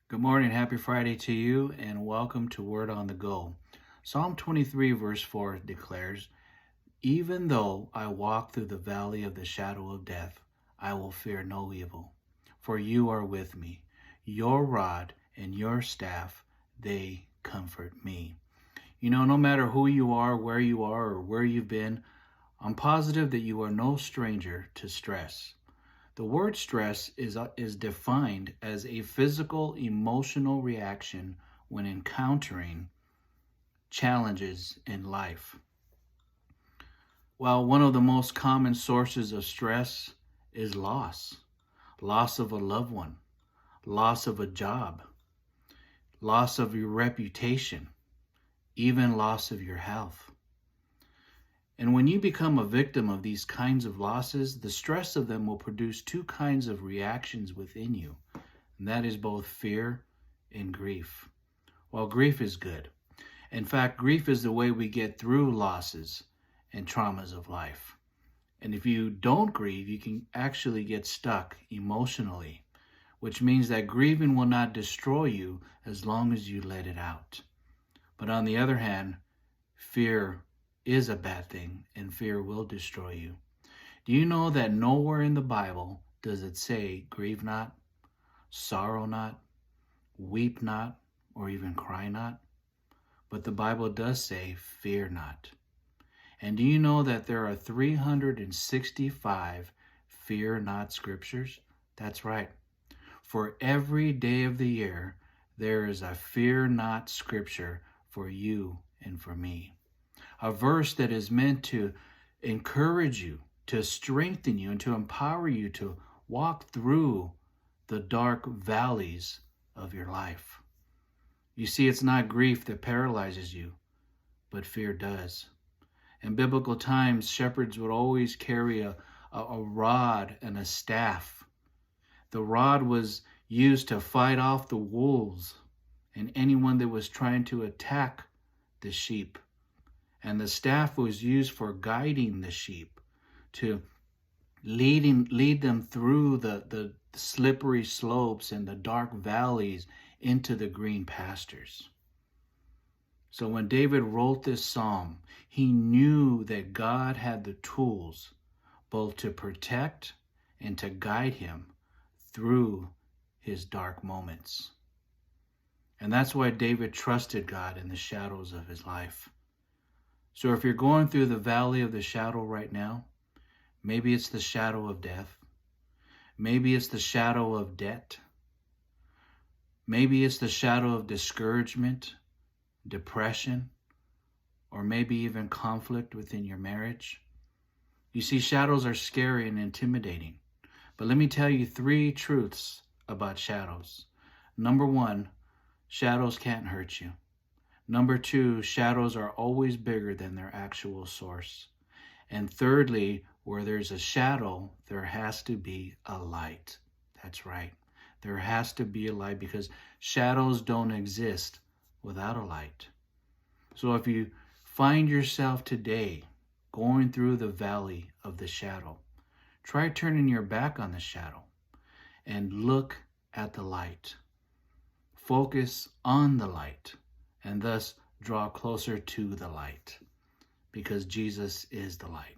Good morning, happy Friday to you, and welcome to Word on the Go. Psalm 23, verse 4 declares, "Even though I walk through the valley of the shadow of death, I will fear no evil, for you are with me. Your rod and your staff, they comfort me." No matter who you are, where you are, or where you've been, I'm positive that you are no stranger to stress. The word stress is defined as a physical, emotional reaction when encountering challenges in life. Well, one of the most common sources of stress is loss of a loved one, loss of a job, loss of your reputation, even loss of your health. And when you become a victim of these kinds of losses, the stress of them will produce two kinds of reactions within you, and that is both fear and grief. Well, grief is good. In fact, grief is the way we get through losses and traumas of life. And if you don't grieve, you can actually get stuck emotionally, which means that grieving will not destroy you as long as you let it out. But on the other hand, fear is a bad thing, and fear will destroy you. Do you know that nowhere in the Bible does it say grieve not, sorrow not, weep not, or even cry not? But the Bible does say fear not. And do you know that there are 365 fear not scriptures? That's right. For every day of the year, there is a fear not scripture for you and for me. A verse that is meant to encourage you, to strengthen you, and to empower you to walk through the dark valleys of your life. You see, it's not grief that paralyzes you, but fear does. In biblical times, shepherds would always carry a rod and a staff. The rod was used to fight off the wolves and anyone that was trying to attack the sheep. And the staff was used for guiding the sheep, to lead them through the slippery slopes and the dark valleys into the green pastures. So when David wrote this psalm, he knew that God had the tools both to protect and to guide him through his dark moments. And that's why David trusted God in the shadows of his life. So if you're going through the valley of the shadow right now, maybe it's the shadow of death. Maybe it's the shadow of debt. Maybe it's the shadow of discouragement, depression, or maybe even conflict within your marriage. You see, shadows are scary and intimidating. But let me tell you 3 truths about shadows. Number 1, shadows can't hurt you. Number 2, shadows are always bigger than their actual source. And thirdly, where there's a shadow, there has to be a light. That's right. There has to be a light because shadows don't exist without a light. So if you find yourself today going through the valley of the shadow, try turning your back on the shadow and look at the light. Focus on the light and thus draw closer to the light because Jesus is the light.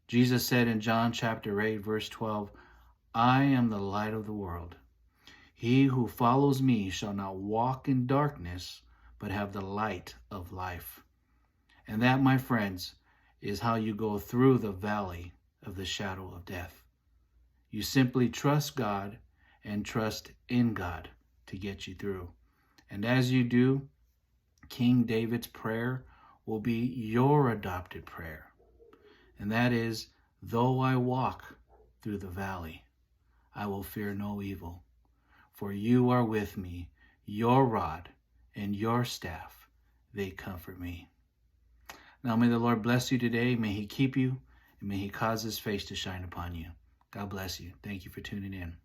Jesus said in John chapter 8, verse 12, "I am the light of the world. He who follows me shall not walk in darkness, but have the light of life." And that, my friends, is how you go through the valley of the shadow of death. You simply trust God and trust in God to get you through. And as you do, King David's prayer will be your adopted prayer. And that is, "Though I walk through the valley, I will fear no evil. For you are with me, your rod and your staff, they comfort me." Now may the Lord bless you today. May he keep you, and may he cause his face to shine upon you. God bless you. Thank you for tuning in.